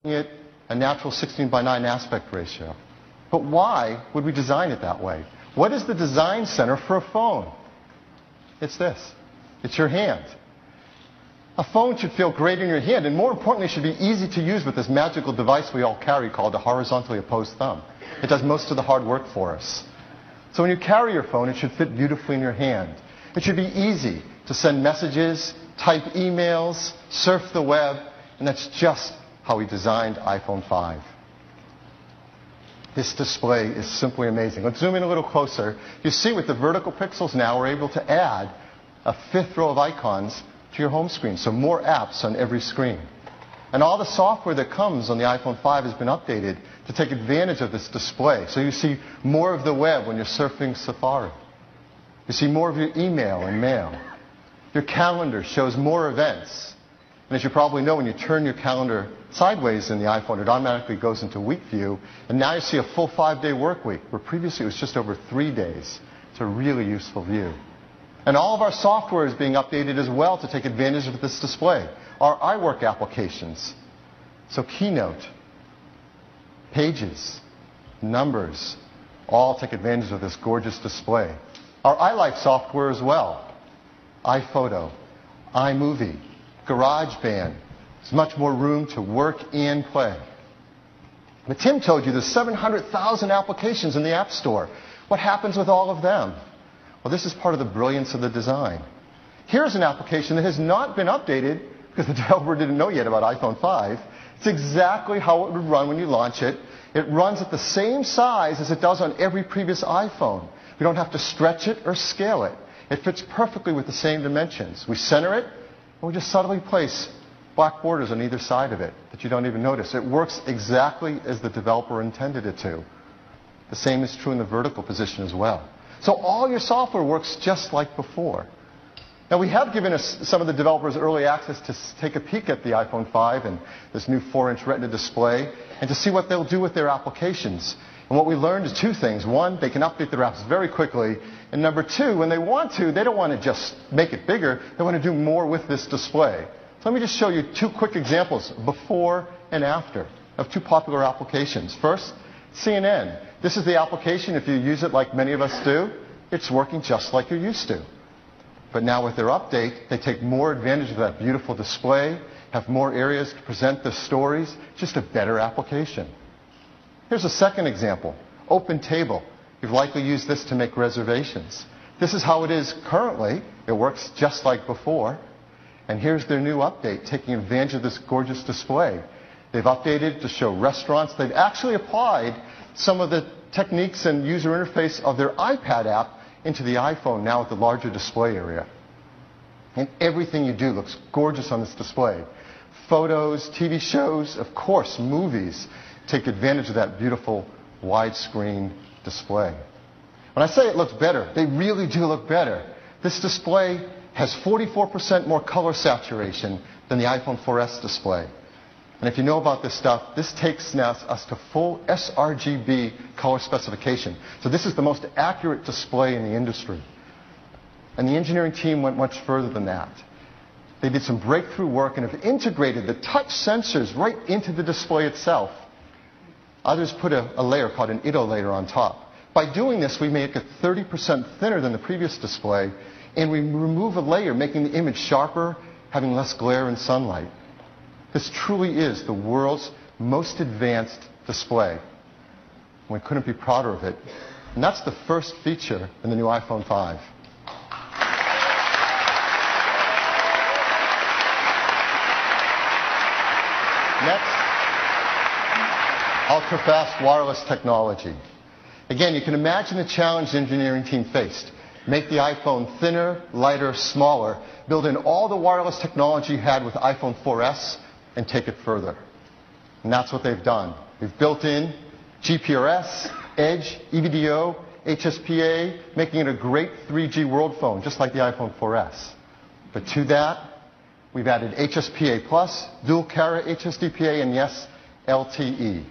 it a natural 16:9 aspect ratio. But why would we design it that way? What is the design center for a phone? It's this. It's your hand. A phone should feel great in your hand, and more importantly, should be easy to use with this magical device we all carry called the horizontally opposed thumb. It does most of the hard work for us. So when you carry your phone, it should fit beautifully in your hand. It should be easy to send messages, type emails, surf the web, and that's just how we designed iPhone 5. This display is simply amazing. Let's zoom in a little closer. You see with the vertical pixels now, we're able to add a fifth row of icons to your home screen, so more apps on every screen. And all the software that comes on the iPhone 5 has been updated to take advantage of this display. So you see more of the web when you're surfing Safari. You see more of your email and mail. Your calendar shows more events. And as you probably know, when you turn your calendar sideways in the iPhone, it automatically goes into week view. And now you see a full 5-day work week, where previously it was just over 3 days. It's a really useful view. And all of our software is being updated as well to take advantage of this display. Our iWork applications. So Keynote, Pages, Numbers, all take advantage of this gorgeous display. Our iLife software as well. iPhoto, iMovie, GarageBand. There's much more room to work and play. But Tim told you there's 700,000 applications in the App Store. What happens with all of them? Well, this is part of the brilliance of the design. Here's an application that has not been updated because the developer didn't know yet about iPhone 5. It's exactly how it would run when you launch it. It runs at the same size as it does on every previous iPhone. We don't have to stretch it or scale it. It fits perfectly with the same dimensions. We center it, and we just subtly place black borders on either side of it that you don't even notice. It works exactly as the developer intended it to. The same is true in the vertical position as well. So all your software works just like before. Now, we have given some of the developers early access to take a peek at the iPhone 5 and this new 4-inch Retina display and to see what they'll do with their applications. And what we learned is two things. One, they can update their apps very quickly. And number two, when they want to, they don't want to just make it bigger. They want to do more with this display. So let me just show you two quick examples, before and after, of two popular applications. First, CNN. This is the application. If you use it like many of us do, it's working just like you're used to. But now with their update, they take more advantage of that beautiful display, have more areas to present the stories, just a better application. Here's a second example, Open Table. You've likely used this to make reservations. This is how it is currently. It works just like before. And here's their new update, taking advantage of this gorgeous display. They've updated to show restaurants. They've actually applied some of the techniques and user interface of their iPad app into the iPhone now with the larger display area. And everything you do looks gorgeous on this display. Photos, TV shows, of course, movies take advantage of that beautiful widescreen display. When I say it looks better, they really do look better. This display has 44% more color saturation than the iPhone 4S display. And if you know about this stuff, this takes us to full sRGB color specification. So this is the most accurate display in the industry. And the engineering team went much further than that. They did some breakthrough work and have integrated the touch sensors right into the display itself. Others put a layer called an ITO layer on top. By doing this, we make it 30% thinner than the previous display, and we remove a layer, making the image sharper, having less glare and sunlight. This truly is the world's most advanced display. We couldn't be prouder of it. And that's the first feature in the new iPhone 5. Next, ultra-fast wireless technology. Again, you can imagine the challenge the engineering team faced. Make the iPhone thinner, lighter, smaller, build in all the wireless technology you had with iPhone 4S, and take it further. And that's what they've done. We've built in GPRS, Edge, EVDO, HSPA, making it a great 3G world phone, just like the iPhone 4S. But to that, we've added HSPA+, dual carrier HSDPA, and yes, LTE.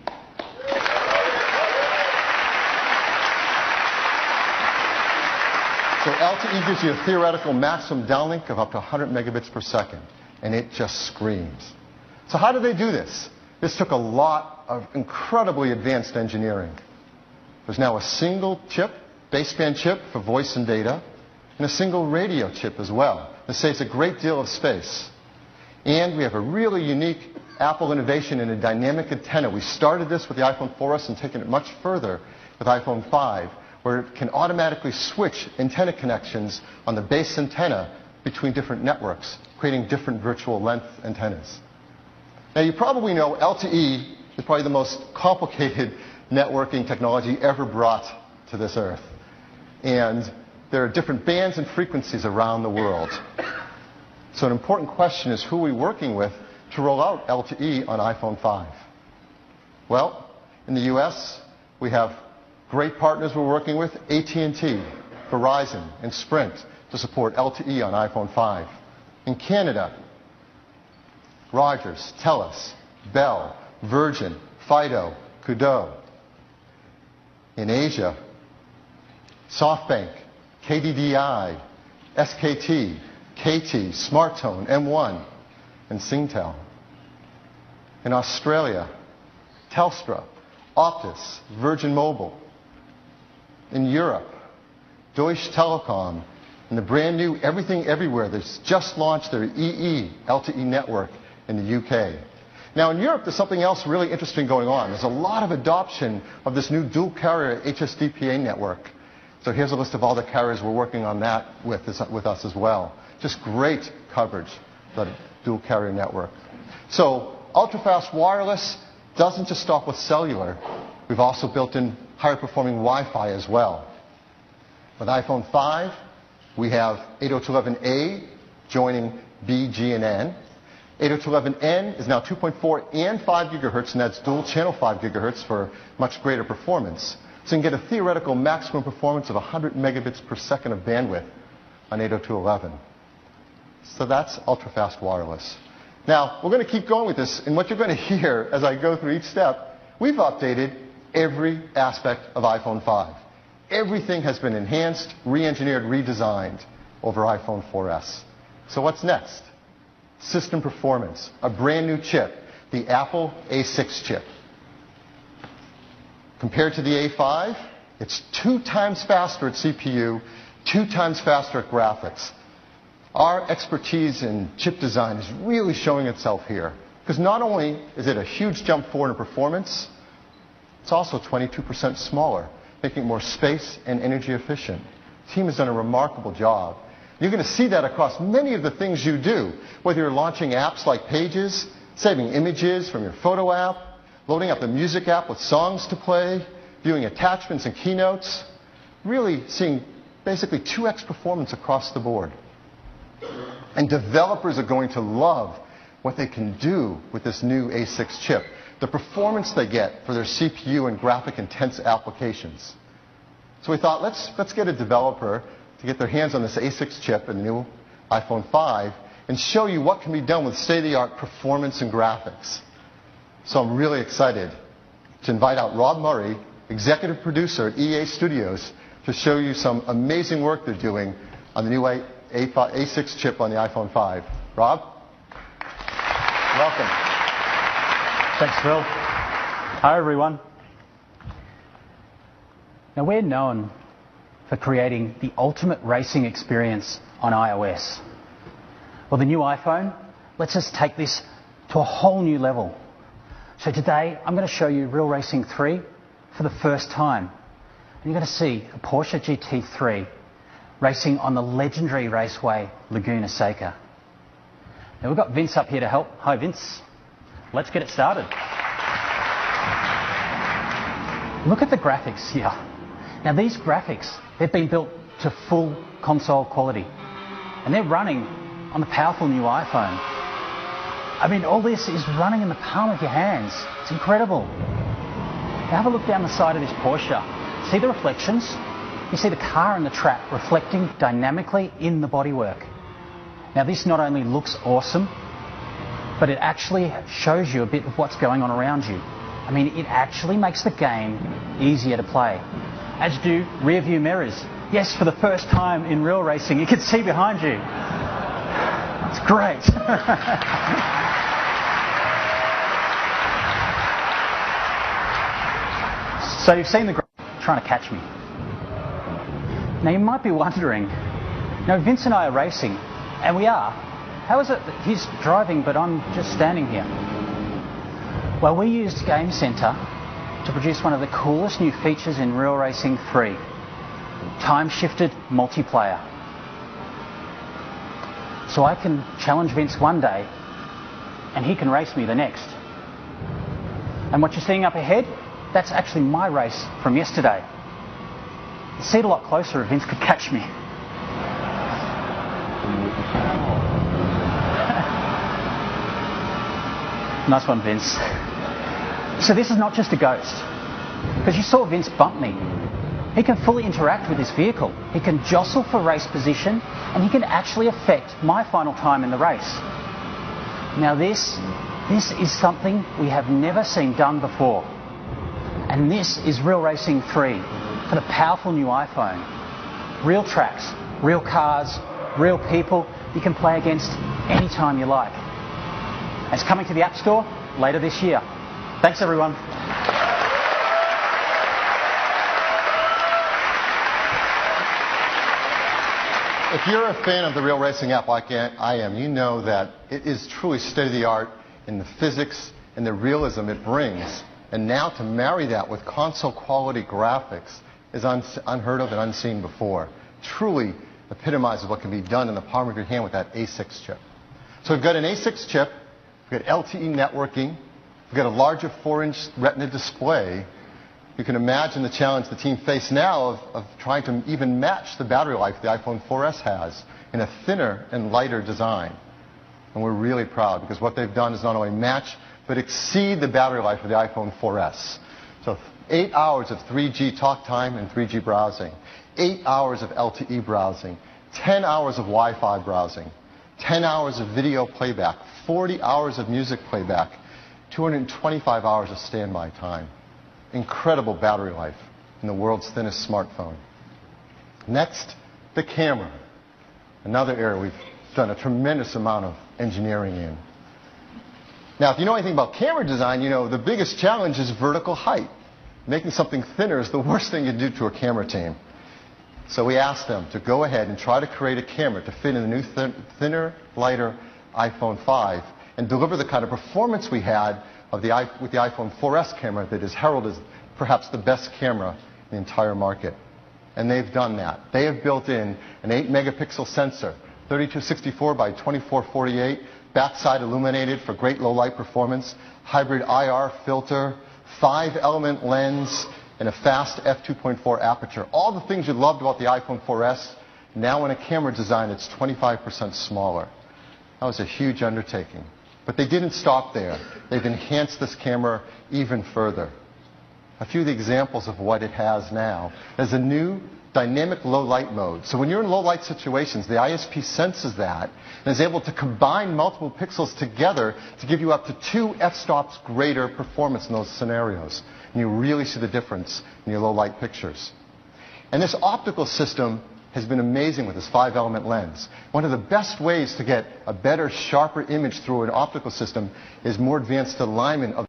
So LTE gives you a theoretical maximum downlink of up to 100 megabits per second, and it just screams. So how do they do this? This took a lot of incredibly advanced engineering. There's now a single chip, baseband chip for voice and data, and a single radio chip as well. This saves a great deal of space. And we have a really unique Apple innovation in a dynamic antenna. We started this with the iPhone 4S and taken it much further with iPhone 5, where it can automatically switch antenna connections on the base antenna between different networks, creating different virtual length antennas. Now, you probably know LTE is probably the most complicated networking technology ever brought to this earth. And there are different bands and frequencies around the world. So an important question is, who are we working with to roll out LTE on iPhone 5? Well, in the US, we have great partners we're working with, AT&T, Verizon, and Sprint, to support LTE on iPhone 5. In Canada, Rogers, TELUS, Bell, Virgin, Fido, Koodo. In Asia, SoftBank, KDDI, SKT, KT, SmartTone, M1, and Singtel. In Australia, Telstra, Optus, Virgin Mobile. In Europe, Deutsche Telekom, and the brand new Everything Everywhere that's just launched their EE LTE network in the UK. Now, in Europe, there's something else really interesting going on. There's a lot of adoption of this new dual carrier HSDPA network. So here's a list of all the carriers we're working on that with us as well. Just great coverage for the dual carrier network. So ultra-fast wireless doesn't just stop with cellular. We've also built in higher performing Wi-Fi as well. With iPhone 5, we have 802.11a joining B, G, and N. 802.11n is now 2.4 and 5 gigahertz, and that's dual channel 5 gigahertz for much greater performance. So you can get a theoretical maximum performance of 100 megabits per second of bandwidth on 802.11. So that's ultra-fast wireless. Now, we're going to keep going with this, and what you're going to hear as I go through each step, we've updated every aspect of iPhone 5. Everything has been enhanced, re-engineered, redesigned over iPhone 4S. So what's next? System performance, a brand new chip, the Apple A6 chip. Compared to the A5, it's 2 times faster at CPU, 2 times faster at graphics. Our expertise in chip design is really showing itself here, because not only is it a huge jump forward in performance, it's also 22% smaller, making it more space and energy efficient. The team has done a remarkable job. You're going to see that across many of the things you do, whether you're launching apps like Pages, saving images from your photo app, loading up the music app with songs to play, viewing attachments and keynotes, really seeing basically 2x performance across the board. And developers are going to love what they can do with this new A6 chip, the performance they get for their CPU and graphic-intense applications. So we thought, let's get a developer to get their hands on this A6 chip in the new iPhone 5 and show you what can be done with state-of-the-art performance and graphics. So I'm really excited to invite out Rob Murray, executive producer at EA Studios, to show you some amazing work they're doing on the new A6 chip on the iPhone 5. Rob? Welcome. Thanks, Phil. Hi, everyone. Now, we're known for creating the ultimate racing experience on iOS. Well, the new iPhone lets us take this to a whole new level. So today, I'm going to show you Real Racing 3 for the first time. And you're going to see a Porsche GT3 racing on the legendary raceway Laguna Seca. Now, we've got Vince up here to help. Hi, Vince. Let's get it started. Look at the graphics here. Now, these graphics, they've been built to full console quality. And they're running on the powerful new iPhone. I mean, all this is running in the palm of your hands. It's incredible. Now, have a look down the side of this Porsche. See the reflections? You see the car and the track reflecting dynamically in the bodywork. Now, this not only looks awesome, but it actually shows you a bit of what's going on around you. I mean, it actually makes the game easier to play. As do rear view mirrors. Yes, for the first time in real racing, you can see behind you. It's great. So you've seen the graphic trying to catch me. Now you might be wondering, Vince and I are racing, and we are. How is it that he's driving but I'm just standing here? Well, we used Game Center to produce one of the coolest new features in Real Racing 3, time-shifted multiplayer. So I can challenge Vince one day, and he can race me the next. And what you're seeing up ahead, that's actually my race from yesterday. You'd see it a lot closer if Vince could catch me. Nice one, Vince. So this is not just a ghost, because you saw Vince bump me. He can fully interact with this vehicle. He can jostle for race position, and he can actually affect my final time in the race. Now this is something we have never seen done before. And this is Real Racing 3 for the powerful new iPhone. Real tracks, real cars, real people you can play against anytime you like. It's coming to the App Store later this year. Thanks, everyone. If you're a fan of the Real Racing app like I am, you know that it is truly state-of-the-art in the physics and the realism it brings. And now to marry that with console-quality graphics is unheard of and unseen before. Truly epitomizes what can be done in the palm of your hand with that A6 chip. So we've got an A6 chip, we've got LTE networking, we've got a larger 4-inch Retina display. You can imagine the challenge the team face now of trying to even match the battery life the iPhone 4S has in a thinner and lighter design. And we're really proud because what they've done is not only match, but exceed the battery life of the iPhone 4S. So 8 hours of 3G talk time and 3G browsing, 8 hours of LTE browsing, 10 hours of Wi-Fi browsing, 10 hours of video playback, 40 hours of music playback, 225 hours of standby time. Incredible battery life in the world's thinnest smartphone. Next, the camera. Another area we've done a tremendous amount of engineering in. Now, if you know anything about camera design, you know the biggest challenge is vertical height. Making something thinner is the worst thing you can do to a camera team. So we asked them to go ahead and try to create a camera to fit in the new thinner, lighter iPhone 5 and deliver the kind of performance we had with the iPhone 4S camera that is heralded as perhaps the best camera in the entire market. And they've done that. They have built in an 8-megapixel sensor, 3264 by 2448, backside illuminated for great low light performance, hybrid IR filter, 5-element lens, and a fast f2.4 aperture. All the things you loved about the iPhone 4S, now in a camera design it's 25% smaller. That was a huge undertaking. But they didn't stop there. They've enhanced this camera even further. A few of the examples of what it has now. There's a new dynamic low light mode. So when you're in low light situations, the ISP senses that and is able to combine multiple pixels together to give you up to 2 f-stops greater performance in those scenarios. And you really see the difference in your low light pictures. And this optical system has been amazing with this 5-element lens. One of the best ways to get a better, sharper image through an optical system is more advanced alignment of